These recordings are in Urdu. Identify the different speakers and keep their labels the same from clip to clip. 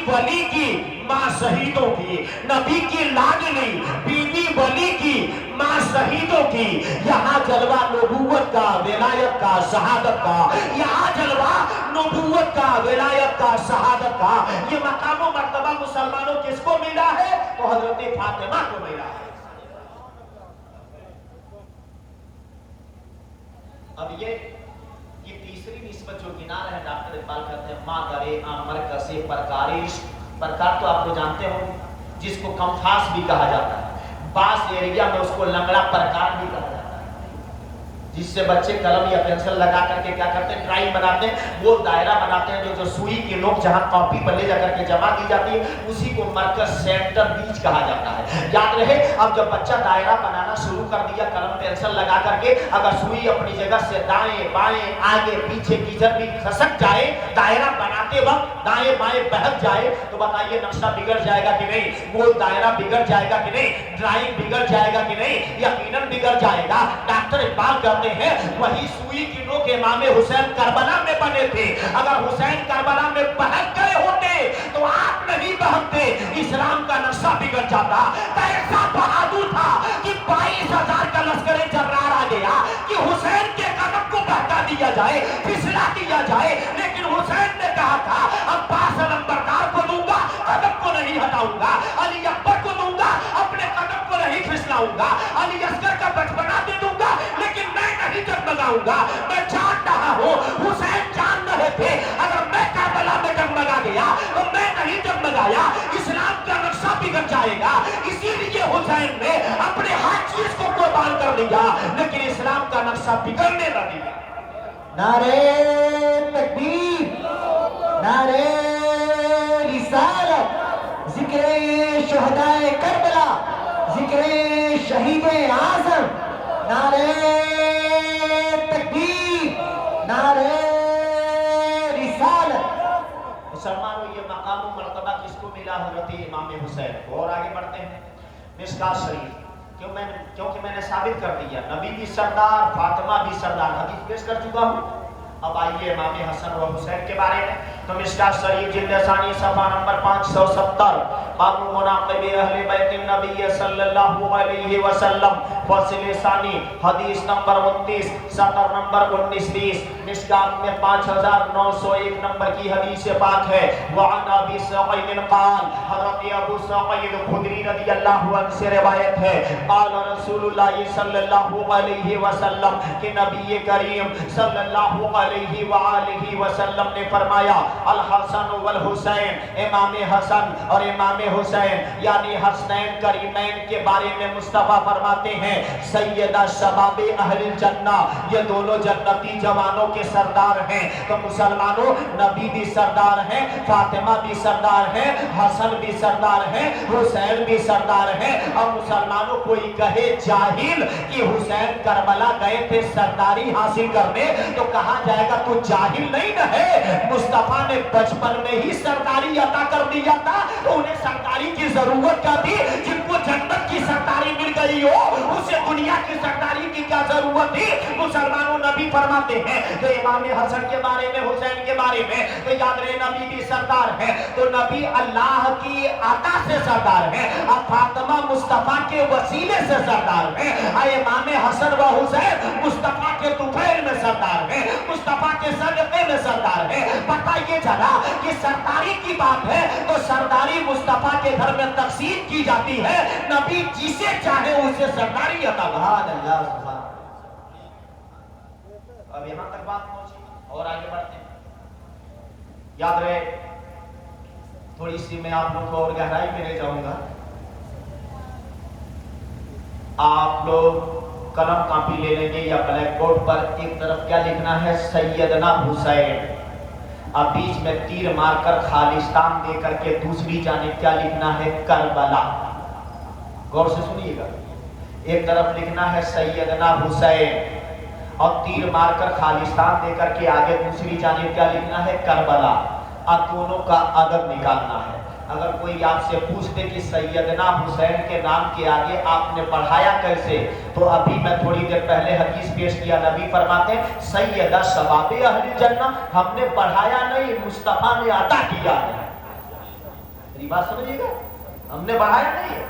Speaker 1: ولی کی ماں شہیدوں کی، نبی کی لاڈلی بیوی ولی کی ماں شہیدوں کی، یہاں جلوہ نبوت کا، ولایت کا، شہادت کا، یہاں جلوہ نبوت کا، ولایت کا، شہادت کا، یہ مقام و مرتبہ مسلمانوں کس کو ملا ہے؟ تو حضرت فاطمہ کو ملا ہے۔ اب یہ تیسری نسبت جو گنا رہے ڈاکٹر اقبال کہتے ہیں مادرِ مرکز پرکارش، پرکار تو آپ کو جانتے ہو جس کو کمفاس بھی کہا جاتا ہے، بعض ایریا میں اس کو لنگڑا پرکار بھی کہا جاتا ہے، جس سے بچے قلم یا پینسل لگا کر کے کیا کرتے ہیں، ڈرائنگ بناتے ہیں، وہ دائرہ بناتے ہیں جو سوئی کی نوک جہاں کاپی پر لے جا کر کے جمع کی جاتی ہے اسی کو مرکز سینٹر بیچ کہا جاتا ہے۔ یاد رہے اب جب بچہ دائرہ بنانا شروع کر دیا قلم پینسل لگا کر کے، اگر سوئی اپنی جگہ سے دائیں بائیں آگے پیچھے کدھر بھی کھسک جائے، دائرہ بناتے وقت دائیں بائیں بہک جائے، تو بتائیے نقشہ بگڑ جائے گا کہ نہیں؟ وہ دائرہ بگڑ جائے گا کہ نہیں؟ ڈرائنگ بگڑ جائے گا کہ نہیں؟ یقیناً بگڑ جائے گا۔ ڈاکٹر اقبال کہتے ہیں وہی سوئی کی نوک امام حسین کربلا میں بنے تھے، اگر حسین کربلا میں بہک گئے ہوتے تو آپ نہیں بہکتے، اسلام کا نقشہ بگڑ جاتا۔ ایسا بہادر تھا کہ 22,000 کا لشکر جرار آ گیا کہ حسین کے قدم کو بہکا دیا جائے، پھسلا دیا جائے، لیکن حسین نے کہا تھا عباس نمبردار کو دوں گا، قدم کو نہیں ہٹاؤں گا، علی اکبر کو دوں گا، اپنے قدم کو نہیں پھسلاؤں گا، علی اصغر کا بچپنا دے دوں گا لیکن میں نہیں جگمگاؤں گا۔ میں جان رہا ہوں حسین جان رہے تھے اگر میں کربلا میں جگمگا گیا تو میں نہیں جگمگایا، اسلام کا نقشہ بگڑ جائے گا، اسی لیے حسین نے اپنے ہر چیز کو قربان کر دیا لیکن اسلام کا نقشہ بگڑنے نہ دیا۔
Speaker 2: نعرہ تکبیر، نعرہ رسالت، ذکر شہدائے کربلا، ذکر شہید اعظم، نعرہ تکبیر، نعرہ رسالت۔
Speaker 1: مسلمانوں یہ مقام و مرتبہ کس کو ملا؟ حضرت امام حسین کو۔ اور آگے بڑھتے ہیں مشکات شریف، کیونکہ میں نے ثابت کر دیا نبی بھی سردار، فاطمہ بھی سردار، حدیث پیش کر چکا ہوں۔ اب آئیے امام حسن و حسین کے بارے میں، تو مشکات شریف جلد ثانی صفحہ نمبر 570، باب مناقب اہل بیت النبی صلی اللہ علیہ وسلم، فصل ثانی، حدیث نمبر 29، سطر نمبر 19-20، مشکات میں 5901 نمبر کی حدیث پاک ہے۔ وعن ابی سعید قال، حضرت ابو سعید خدری رضی اللہ عنہ سے روایت ہے، قال رسول اللہ صلی اللہ علیہ وسلم کہ نبی کریم صلی اللہ علیہ وآلہ وسلم نے فرمایا الحسن والحسین، امام حسن اور امام حسین یعنی حسنین کریمین کے بارے میں مصطفیٰ فرماتے ہیں سیدہ شباب اہل الجنہ، یہ دونوں جنتی جوانوں کے سردار ہیں۔ تو مسلمانوں نبی بھی سردار ہیں، فاطمہ بھی سردار ہیں، حسن بھی سردار ہیں، حسین بھی سردار ہیں۔ اور مسلمانوں کوئی کہے جاہل کہ حسین کربلا گئے تھے سرداری حاصل کرنے تو کہا جائے گا تو جاہل نہیں نہ ہے، مصطفیٰ نے بچپن میں ہی سرداری عطا کر دیا تھا، انہیں سرداری کی ضرورت کیا تھی؟ جن کو جنت کی سرداری مل گئی ہو اسے دنیا کی سرداری کی کیا ضرورت تھی؟ مسلمانوں نبی فرماتے ہیں تو امام حسن کے بارے میں، حسین کے بارے میں تو یاد رہے نبی بھی سردار ہیں، تو نبی اللہ کی عطا سے سردار ہیں، اب فاطمہ مصطفیٰ کے وسیلے سے سردار ہیں، امام حسن و حسین مصطفیٰ کے طفیل میں سردار ہیں، مصطفیٰ کے صدقے میں سردار ہیں۔ پتہ یہ چلا کہ سرداری کی بات ہے تو سرداری مصطفیٰ کے گھر میں تقسیم کی جاتی ہے، نبی جسے چاہے اسے سرداری عطا سبحان اللہ سبحان۔ اب یہاں تک بات پہنچی اور آگے بڑھتے ہیں۔ یاد رہے تھوڑی سی میں آپ لوگ کو اور گہرائی میں لے جاؤں گا، آپ لوگ قلم کاپی لے لیں گے یا بلیک بورڈ پر ایک طرف کیا لکھنا ہے سیدنا حسین، اب بیچ میں تیر مار کر خالصتان دے کر کے دوسری جانب کیا لکھنا ہے کربلا۔ غور سے سنیے گا، ایک طرف لکھنا ہے سیدنا حسین اور تیر مار کر خالصتان دے کر کے آگے دوسری جانب کیا لکھنا ہے کربلا، اب دونوں کا عدد نکالنا ہے۔ اگر کوئی آپ سے پوچھتے کہ سیدنا حسین کے نام کے آگے آپ نے پڑھایا کیسے، تو ابھی میں تھوڑی دیر پہلے حدیث پیش کیا، نبی فرماتے ہیں سیدہ شباب اہل جنہ، ہم نے پڑھایا نہیں، مصطفیٰ نے عطا کیا ہے۔ میری بات سمجھیے گا، ہم نے بڑھایا نہیں ہے.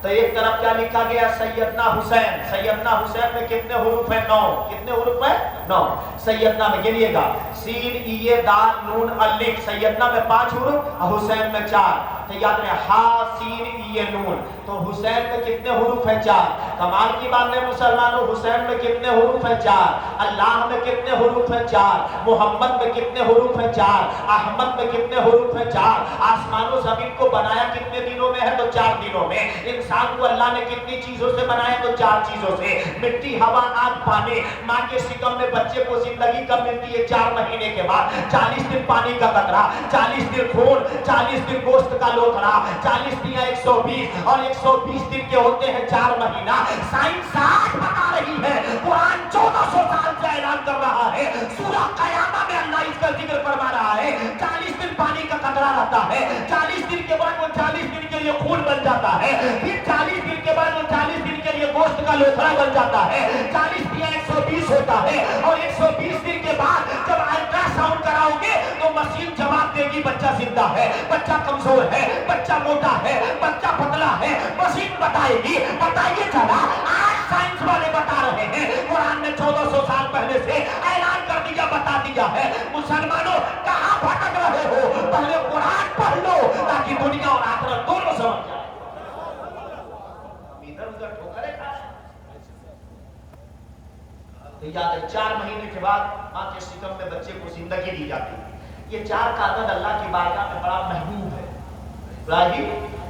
Speaker 1: تو ایک طرف کیا لکھا گیا؟ سیدنا حسین. سیدنا حسین میں کتنے حروف ہیں؟ 9. کتنے حروف ہیں؟ 9. سیدنا میں گنیے گا، سین ای دال نون الف. سیدنا میں 5 حروف، حسین میں 4. تو یاد رہے ہا سین ای نون. تو حسین میں کتنے حروف ہیں؟ 4. کمال کی بات ہے مسلمانوں، حسین میں کتنے حروف ہیں؟ 4. اللہ میں کتنے حروف ہیں؟ 4. محمد میں کتنے حروف ہیں؟ 4. احمد میں کتنے حروف ہیں؟ 4. آسمان و زمین کو بنایا کتنے دنوں میں ہے؟ تو 4 دنوں میں. انسان کو اللہ نے کتنی چیزوں سے بنایا؟ تو 4 چیزوں سے. مٹی، ہوا، آگ، پانی. ماں کے شکم میں بچے کو زندگی کب ملتی ہے؟ 4 مہینے کے بعد. 40 دن پانی کا قطرہ، 40 دن خون، 40 دن گوشت کا لوتھڑا، 40 دن 120 اور 120 دن کے ہوتے ہیں 4 مہینہ. سائنس آج بتا رہی ہے، قرآن 1400 سال سے اعلان کر رہا ہے. سورہ قیامہ میں اللہ اس کا ذکر فرما رہا ہے. 40 دن پانی کا قطرہ رہتا ہے، 40 دن کے بعد وہ 40 دن کے لیے خون بن جاتا ہے، پھر 40 دن کے بعد وہ 40 دن کے لیے گوشت کا لوتھڑا بن جاتا ہے. 40 دیا 120 ہوتا ہے، اور 120 دن کے بعد جب الٹرا ساؤنڈ کراؤ گے تو مشین جواب دے گی بچہ زندہ ہے، بچہ کمزور ہے، بچہ موٹا ہے، بچہ پتلا ہے. مشین بتائے گی. بتائیے چلا آج سائنس والے بتا رہے ہیں، قرآن نے 1400 سال پہلے سے اعلان کر دیا، بتا دیا ہے. مسلمانوں کہاں بھٹک رہے ہو؟ پہلے قرآن پڑھ لو تاکہ دنیا اور آخرت دونوں سمجھ جائے. ادھر ادھر ٹھوکرے کھا تو یاد ہے 4 مہینے کے بعد ماں کے شکم میں بچے کو زندگی دی جاتی ہے. یہ 4 کا عدد اللہ کی بارگاہ میں بڑا محبوب ہے، بڑا ہی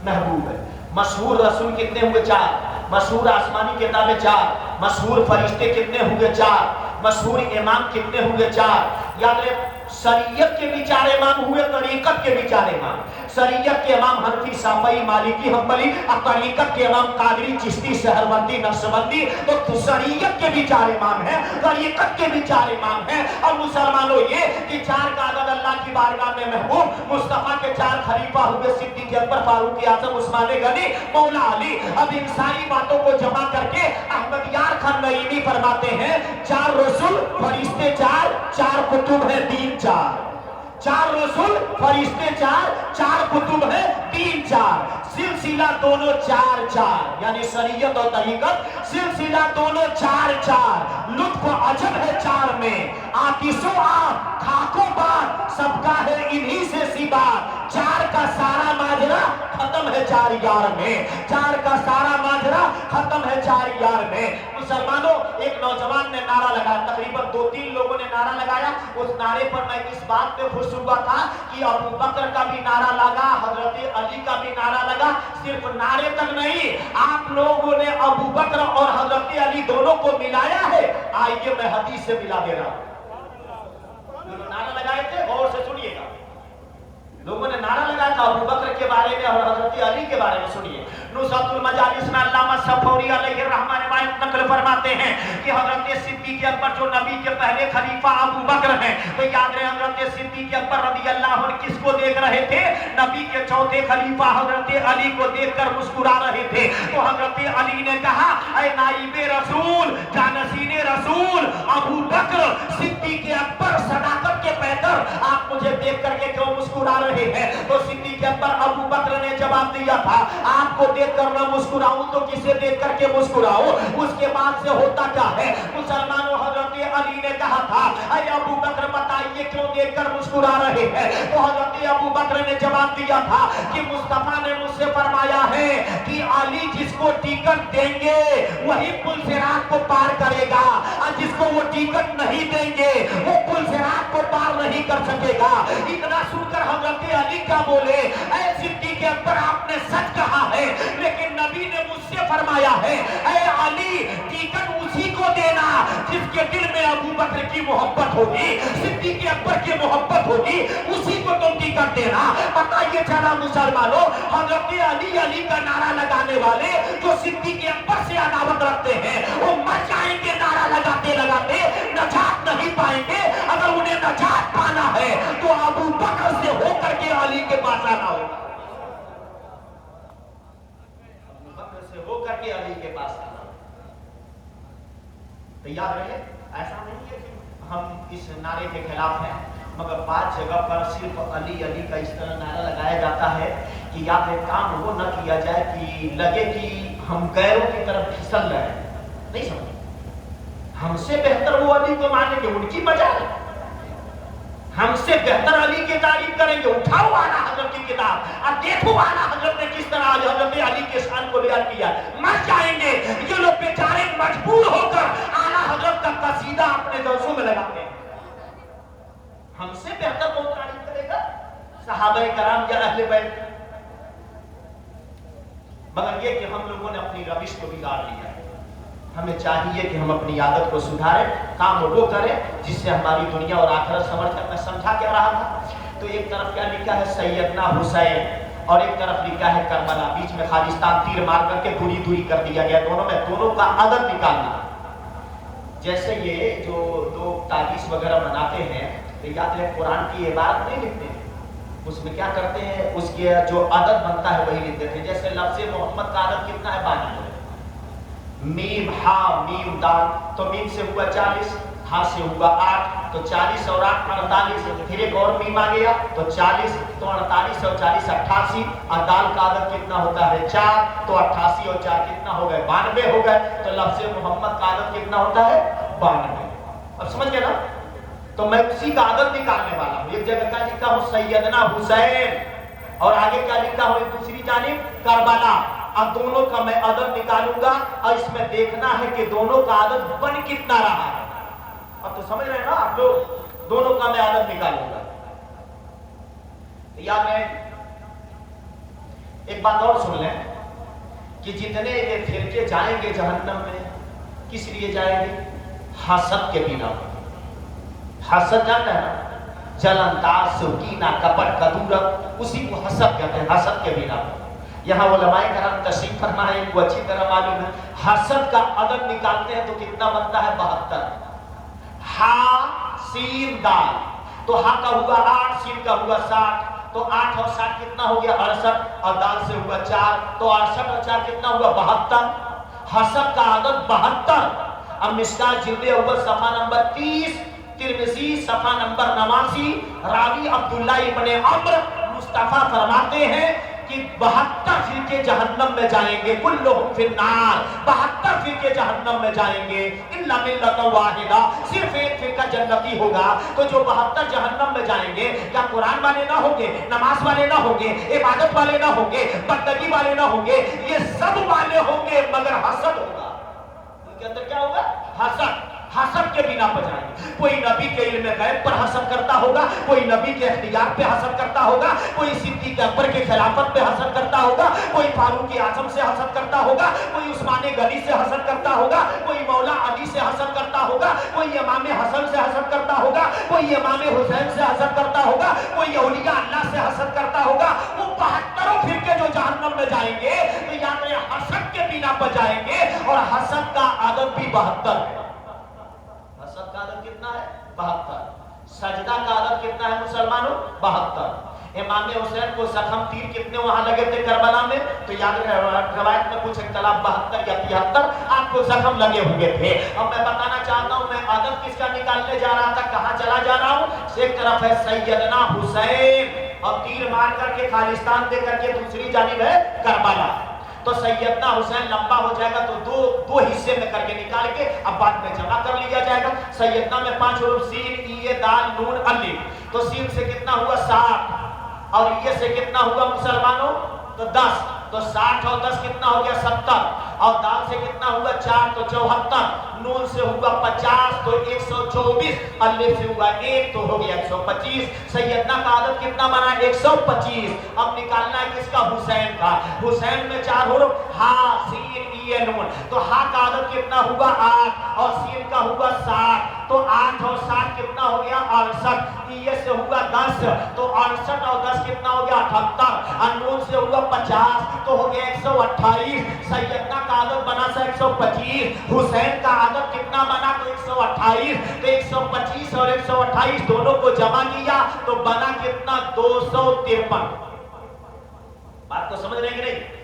Speaker 1: محبوب ہے. مشہور رسول کتنے ہوئے؟ 4. مشہور آسمانی کتابیں 4. مشہور فرشتے کتنے ہوئے؟ 4. مشہور امام کتنے ہوئے؟ 4. یاد رہے شریعت کے بھی 4 امام ہوئے، طریقت کے بھی 4 امام. شریعت کے امام حنفی، شافعی، مالکی، حنبلی، اور طریقت کے امام قادری، چشتی، سہروردی، نقشبندی. تو شریعت کے بھی 4 امام ہیں، طریقت کے بھی 4 امام ہیں. اور مسلمانوں یہ کہ 4 کا عدد اللہ کی بارگاہ میں محبوب. مصطفیٰ کے 4 خلیفہ ہوئے، صدیق اکبر، فاروق اعظم، عثمان غنی، مولا علی. اب ان ساری باتوں کو جمع کر کے احمد یار خان نعیمی فرماتے ہیں 4 رسول، فرشتے 4، 4 کتب ہے، دین 4. 4 رسول، فرشتے 4، 4 کتب ہے، دین 4. سلسلہ دونوں 4 4، یعنی شریعت اور طریقت سلسلہ دونوں 4 4. لطف و عجب ہے 4 میں، آتش و آب، خاک و باد، سب کا ہے انہی سے سی بات. 4 کا سارا ماجرا ختم ہے 4 یار میں. 4 کا سارا ماجرا ختم ہے 4 یار میں. مسلمانوں ایک نوجوان نے نعرہ لگایا، تقریباً 2-3 لوگوں نے نعرہ لگایا. اس نعرے پر میں اس بات پہ خوش ہوا تھا کہ ابو بکر کا بھی نعرہ لگا، حضرت علی کا بھی نعرہ لگا. صرف نعرے تک نہیں، آپ لوگوں نے ابو بکر اور حضرت علی دونوں کو ملایا ہے. آئیے میں حدیث سے ملا دے رہا ہوں. نعرہ لگائے تھے، غور سے سنیے گا. لوگوں نے نعرہ لگایا تھا ابو بکر کے بارے میں اور حضرت علی کے بارے میں. سنیے نصرت المجالس میں علامہ صفوری علیہ الرحمہ روایت نقل فرماتے ہیں کہ حضرت صدیق اکبر جو نبی کے پہلے خلیفہ ابو بکر ہیں، تو یاد رہے حضرت صدیق اکبر رضی اللہ عنہ کس کو دیکھ رہے تھے؟ نبی کے چوتھے خلیفہ حضرت علی کو دیکھ کر مسکرا رہے تھے. تو حضرت علی نے کہا اے نائب رسول، جانشین رسول ابو بکر صدیق اکبر صداقت کے پیکر، آپ مجھے دیکھ کر کے کیوں مسکرا رہے ہیں؟ تو صدیق اکبر ابو بکر نے جواب دیا تھا آپ کو دیکھ کر نہ مسکراؤں تو کسے دیکھ کر کے مسکراؤں؟ اس کے بعد سے ہوتا کیا ہے مسلمانوں؟ حضرت علی نے کہا تھا اے ابو بکر بتائیے کیوں دیکھ کر مسکرا رہے ہیں؟ تو حضرت ابو بکر نے جواب دیا تھا کہ مصطفیٰ نے مجھ سے فرمایا ہے کہ علی جس کو ٹکٹ دیں گے وہی پل صراط کو پار کرے گا، اور جس کو وہ ٹکٹ نہیں دیں گے وہ پل صراط کو پار نہیں کر سکے گا. اتنا سن کر حضرت علی کیا بولے اے صدیق اکبر آپ نے سچ کہا ہے، لیکن نبی نے مجھ سے فرمایا ہے اے علی ٹکٹ اسی کو دینا جس کے دل میں ابو بکر کی محبت ہوگی، صدیق اکبر کی محبت ہوگی، اسی کو تم ٹکٹ دینا. بتائیے چلا مسلمانوں حضرت علی علی کا نعرہ لگانے والے جو صدیق اکبر سے عداوت رکھتے ہیں وہ مر جائیں گے نعرہ لگاتے لگاتے، نجات نہیں پائیں گے. اگر انہیں نجات پانا ہے تو ابو بکر سے ہو کر کے علی کے پاس آنا ہوگا، ابو بکر سے ہو کر کے علی کے پاس آنا. تو یاد رہے ایسا نہیں ہے کہ ہم اس نعرے کے خلاف ہیں، مگر 5 جگہ پر صرف علی علی کا اس طرح نعرہ لگایا جاتا ہے کہ کہ یاد ہے کام وہ نہ کیا جائے کہ لگے کہ ہم غیروں کی طرف پھسل رہے ہیں. نہیں سمجھ, ہم سے بہتر وہ علی کو مانیں گے, ان کی بجائے ہم سے بہتر علی کی تعریف کریں گے. اٹھاؤ اعلیٰ حضرت کی کتاب اور دیکھو اعلیٰ حضرت نے کس طرح حضرت علی کے شان کو بیان کیا. مر جائیں گے یہ لوگ بیچارے, مجبور ہو کر اعلیٰ حضرت کا قصیدہ اپنے درسوں میں لگاتے ہیں. ہم سے بہتر کون تعریف کرے گا؟ صحابہ کرام یا اہل بیت. مگر یہ کہ ہم لوگوں نے اپنی روش کو بگاڑ لیا ہے. ہمیں چاہیے کہ ہم اپنی عادت کو سدھاریں, کام وہ کریں جس سے ہماری دنیا اور آخرت سمجھ کر. میں سمجھا کیا رہا تھا, تو ایک طرف کیا لکھا ہے سیدنا حسین اور ایک طرف لکھا ہے کربلا, بیچ میں خالصتان تیر مار کر کے دوری کر دیا گیا. دونوں کا عدد نکالنا. جیسے یہ جو لوگ تعویذ وغیرہ بناتے ہیں تو یاد ہے قرآن کی عبارت نہیں لکھتے ہیں, اس میں کیا کرتے ہیں, اس کے جو عدد بنتا ہے وہی لکھ دیتے ہیں. جیسے لفظ محمد کا عدد کتنا ہے؟ 52. میم ہا میم دال, تو میم سے ہوا 40, ہا سے ہوا 8, تو 40 اور 8 48. پھر ایک اور میم آ گیا تو 40, تو 48 اور 40 88. اور دال کا عدد کتنا ہوتا ہے؟ 4, تو 88 اور 4 کتنا ہو گئے؟ 92 ہو گئے. تو لفظ محمد کا عدد کتنا ہوتا ہے؟ 92. اب سمجھ گئے نا؟ تو میں اسی کا عدد نکالنے والا ہوں. ایک جگہ کا لکھا ہوں سیدنا حسین اور آگے کیا لکھا ہوں دوسری جانب کربلا. اب دونوں کا میں عدد نکالوں گا اور اس میں دیکھنا ہے کہ دونوں کا عدد بن کتنا رہا ہے. اب تو سمجھ رہے ہیں نا آپ لوگ, دونوں کا میں عدد نکالوں گا. یاد رہے ایک بات اور سن لیں کہ جتنے یہ فرقے جائیں گے جہنم میں, کس لیے جائیں گے؟ حسد کے بنا. حسد جانتا ہے نا, جلن, تاس, کینہ, کپٹ, کدورت, اسی کو حسد کہتے ہیں. حسد کے بنا یہاں علماء کرام تشریف فرمائے, ان کو اچھی طرح معلوم ہے. حسد کا عدد نکالتے ہیں تو کتنا بنتا ہے؟ 72. ہا سین دال, تو ہا کا ہوا 8, سین کا ہوا 60, تو 8 اور 60 کتنا ہو گیا؟ 68, اور دال سے ہوا 4, تو 68 اور 4 کتنا ہوا؟ 72. حسد کا عدد 72. اب مشکات جلد اول صفحہ نمبر 30, ترمذی صفحہ نمبر 89, راوی عبداللہ ابن عمرو مصطفیٰ فرماتے ہیں کہ 72 فرقے جہنم میں جائیں گے. کلہم فی النار, 72 فرقے جہنم میں جائیں گے. الا ملۃ واحدہ, صرف ایک فرقہ جنتی ہوگا. تو جو 72 جہنم میں جائیں گے, کیا قرآن والے نہ ہوں گے, نماز والے نہ ہوں گے, عبادت والے نہ ہوں گے, بندگی والے نہ ہوں گے, یہ سب والے ہوں گے, مگر حسد ہوگا. ان کے اندر کیا ہوگا؟ حسد. حسد کے بنا پر جائیں گے. کوئی نبی کے علم غیب پر حسد کرتا ہوگا, کوئی نبی کے اختیار پہ حسد کرتا ہوگا, کوئی صدیق اکبر کے خلافت پہ حسد کرتا ہوگا, کوئی فاروق اعظم سے حسد کرتا ہوگا, کوئی عثمان غنی سے حسد کرتا ہوگا, کوئی مولا علی سے حسد کرتا ہوگا, کوئی امام حسن سے حسد کرتا ہوگا, کوئی امام حسین سے حسد کرتا ہوگا, کوئی اولیاء اللہ سے حسد کرتا ہوگا. وہ 72 فرقے جو جہنم میں جائیں گے تو یاد رہے حسد کے بنا پر جائیں گے. اور حسد کا عدد بھی 72 ہے. حسد کا عدد کتنا ہے؟ 72. سجدہ کا عدد کتنا ہے مسلمانوں؟ 72. امام حسین کو زخم تیر کتنے وہاں لگے تھے کربلا میں؟ تو یاد رہے روایت میں کچھ اختلاف 72 یا 73 آپ کو زخم لگے ہوئے تھے. اب میں بتانا چاہتا ہوں میں عدد کس کا نکالنے جا رہا تھا, کہاں چلا جا رہا ہوں. ایک طرف ہے سیدنا حسین اور تیر مار کر کے خالصتان دے کر کے دوسری جانب ہے کربلا. تو سیدنا حسین لمبا ہو جائے گا تو دو حصے میں کر کے نکال کے اب بعد میں جمع کر لیا جائے گا. سیدنا میں 5 حروف سین, ای, دال, نون, الف. تو سین سے کتنا ہوا؟ 60, اور یہ سے کتنا ہوا مسلمانوں؟ تو 10. تو 60 اور 10 کتنا ہو گیا؟ 70. اور دال سے کتنا ہوا؟ 4, تو 74. نون سے ہوا 50, تو 124. الف سے ہوا 1, تو ہو گیا 125. سیدنا کا عدد کتنا بنا؟ 125. اب نکالنا ہے کس کا؟ حسین کا. حسین میں 4 حروف ہا سین ای نون, تو ہا کا عدد کتنا ہوا؟ 8, اور سین کا ہوا 60. تو 8 اور 60 کتنا ہو گیا؟ 68. ای سے ہوا 10, تو 68 اور 10 کتنا ہو گیا؟ 78. اور نون سے ہوا 50, تو ہو گیا 128. سیدنا کا عدد بنا سا 125. حسین کا عدد کتنا بنا؟ تو 128. تو 125 اور 128 دونوں کو جمع کیا تو بنا کتنا؟ 253. بات کو سمجھ رہے ہیں کہ نہیں؟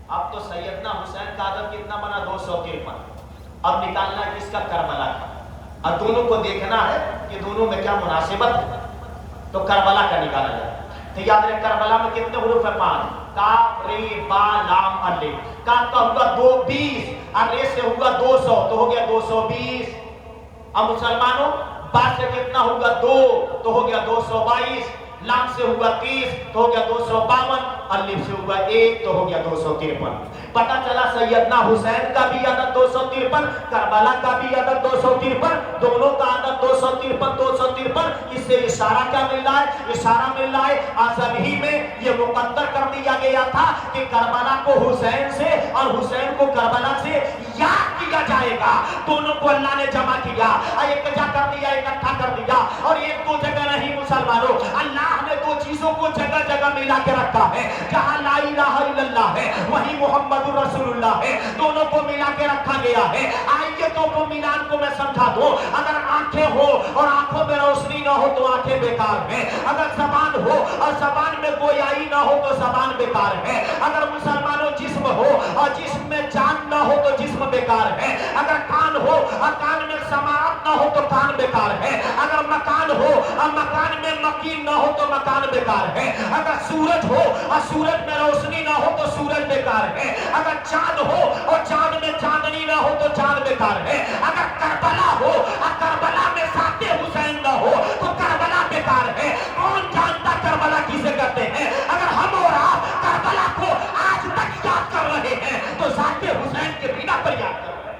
Speaker 1: اب تو سیدنا حسین کا عدد کتنا بنا؟ 253. اب نکالنا ہے کس کا؟ کربلا کا. اب دونوں کو دیکھنا ہے کہ دونوں میں کیا مناسبت ہے. تو کربلا کا نکالا جائے. تو یاد رہے کربلا میں کتنے حروف ہیں؟ 5، کاف ری با لام الف۔ کاف کا ہوا 220 اور رے سے ہوا 200 تو ہو گیا 220۔ اب مسلمانوں با سے کتنا ہوگا 2 تو ہو گیا 222، لام سے ہوا 30 تو ہو گیا 252، الف سے ہوا 1 تو ہو گیا 253۔ پتہ چلا سیدنا حسین کا بھی عدد 253، کربلا کا بھی عدد 253، دونوں کا عدد 253۔ اس سے اشارہ کیا مل رہا ہے؟ اشارہ مل رہا ہے اعظم ہی میں یہ مقدر کر دیا گیا تھا کہ کربلا کو حسین سے اور حسین کو کربلا سے یاد کیا جائے گا۔ دونوں کو اللہ نے جمع کیا، ایک جگہ کر دیا، اکٹھا کر دیا، اور ایک دو جگہ نہیں مسلمانوں، اللہ نے دو چیزوں کو جگہ جگہ ملا کے رکھا ہے۔ جہاں لا الہ الا اللہ ہے وہیں محمد رسول اللہ ہے، دونوں کو ملا کے رکھا گیا ہے۔ آئیے تو مومنان کو میں سمجھا دوں، اگر آنکھیں ہو اور آنکھوں میں روشنی نہ ہو تو آنکھیں بیکار ہیں، اگر زبان ہو اور زبان میں گویائی نہ ہو تو زبان بیکار ہے، اگر مسلمانوں جسم ہو اور جسم میں جان نہ ہو تو جسم بیکار ہے، اگر کان ہو اور کان میں سماعت نہ ہو تو کان بیکار ہے، اگر مکان ہو اور مکان میں مکین نہ ہو تو مکان بیکار ہے، اگر سورج ہو اور سورج میں روشنی نہ ہو تو سورج بیکار ہے، اگر چاند ہو اور چاند میں چاندنی نہ ہو تو چاند بیکار ہے، اگر کربلا ہو اور کربلا میں ذات حسین نہ ہو تو کربلا بیکار ہے۔ کون جانتا کربلا کسے کہتے ہیں؟ اگر ہم اور آپ کربلا کو آج تک یاد کر رہے ہیں تو ذات حسین کے بنا پر یاد کر رہے ہیں،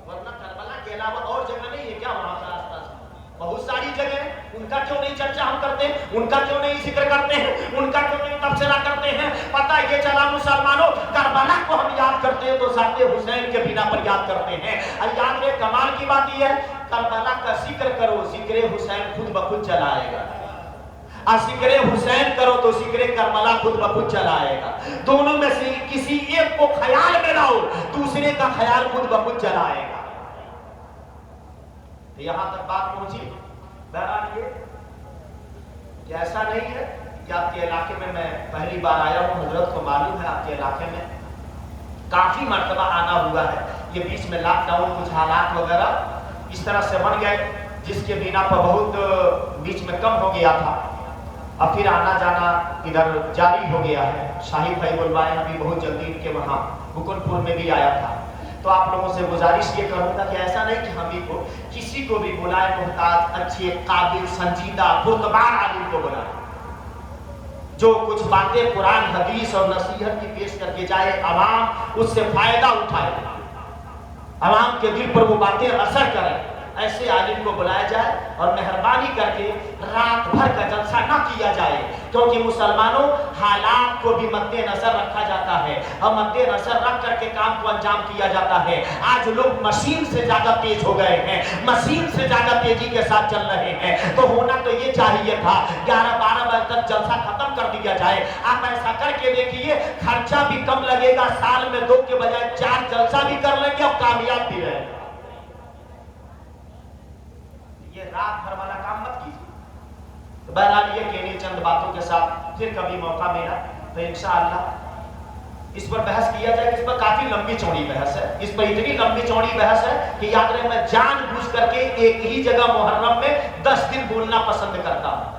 Speaker 1: ورنہ کربلا کے علاوہ اور جگہ نہیں ہے کیا وہاں کا آس پاس؟ بہت ساری جگہ ہیں، ان کا کیوں نہیں چرچا ہم کرتے ہیں؟ ان کا کیوں نہیں ذکر کرتے ہیں؟ ان کا کیوں نہیں تبصرہ کرتے ہیں؟ پتہ یہ چلا مسلمانوں، کربلا کو ہم یاد کرتے ہیں تو ذات حسین کے بنا پر یاد کرتے ہیں۔ یاد رہے کمال کی بات یہ ہے، کربلا کا ذکر کرو ذکر حسین خود بخود چلا آئے گا، اور ذکر حسین کرو تو ذکر کربلا خود بخود چلا آئے گا۔ دونوں میں سے کسی ایک کو خیال میں لاؤ، دوسرے کا خیال خود بخود چلا آئے گا۔ یہاں تک بات پہنچی۔ بہرحال یہ کہ ایسا نہیں ہے کہ آپ کے علاقے میں پہلی بار آیا ہوں، حضرت کو معلوم ہے آپ کے علاقے میں کافی مرتبہ آنا ہوا ہے، یہ بیچ میں لاک ڈاؤن کچھ حالات وغیرہ اس طرح سے بن گئے جس کے بنا پر بہت بیچ میں کم ہو گیا تھا، اب پھر آنا جانا ادھر جاری ہو گیا ہے۔ شاہد بھائی بلوائے ابھی بہت جلدی ان کے وہاں بکن پور میں بھی آیا تھا، تو آپ لوگوں سے گزارش یہ کروں گا کہ ایسا نہیں کہ ہم ہی کو کسی کو بھی بلائے، محتاج اچھے قابل سنجیدہ پرتبار عالم کو بلائے جو کچھ باتیں قرآن حدیث اور نصیحت کی پیش کر کے جائے، عوام اس سے فائدہ اٹھائے، عوام کے دل پر وہ باتیں اثر کریں، ایسے عالم کو بلایا جائے اور مہربانی کر کے رات بھر کا جلسہ نہ کیا جائے، کیونکہ مسلمانوں حالات کو بھی مد نظر رکھا جاتا ہے اور مد نظر رکھ کر کے کام کو انجام کیا جاتا ہے۔ آج لوگ مشین سے زیادہ تیز ہو گئے ہیں، مشین سے زیادہ تیزی کے ساتھ چل رہے ہیں، تو ہونا تو یہ چاہیے تھا 11-12 بجے تک جلسہ ختم کر دیا جائے۔ آپ ایسا کر کے دیکھیے، خرچہ بھی کم لگے گا، سال میں 2 کے بجائے 4 جلسہ بھی کر لیں گے اور کامیاب بھی رہیں گے۔ یہ رات بھر والا کام مت کیجیے۔ تو بہرحال یہ کہنی چند باتوں کے ساتھ پھر کبھی موقع ملا تو انشاءاللہ اس پر بحث کیا جائے، اس پر کافی لمبی چوڑی بحث ہے، اس پر اتنی لمبی چوڑی بحث ہے کہ یاد رہے میں جان بوجھ کر کے ایک ہی جگہ محرم میں 10 دن بولنا پسند کرتا ہوں۔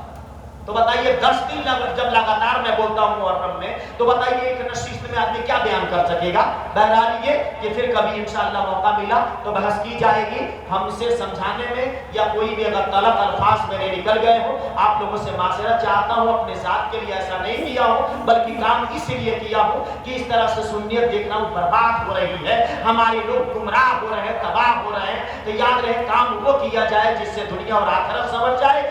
Speaker 1: تو بتائیے 10 دن جب لگاتار میں بولتا ہوں محرم میں، تو بتائیے ایک نشست میں آدمی کیا بیان کر سکے گا؟ بہرحال یہ کہ پھر کبھی انشاءاللہ موقع ملا تو بحث کی جائے گی، ہم سے سمجھانے میں یا کوئی بھی اگر غلط الفاظ میرے نکل گئے ہوں، آپ لوگوں سے معذرت چاہتا ہوں، اپنے ذات کے لیے ایسا نہیں کیا ہوں، بلکہ کام اس لیے کیا ہوں کہ اس طرح سے سنیت دیکھنا برباد ہو رہی ہے، ہمارے لوگ گمراہ ہو رہے ہیں، تباہ ہو رہے ہیں، تو یاد رہے کام وہ کیا جائے جس سے دنیا اور آخرت سنور جائے۔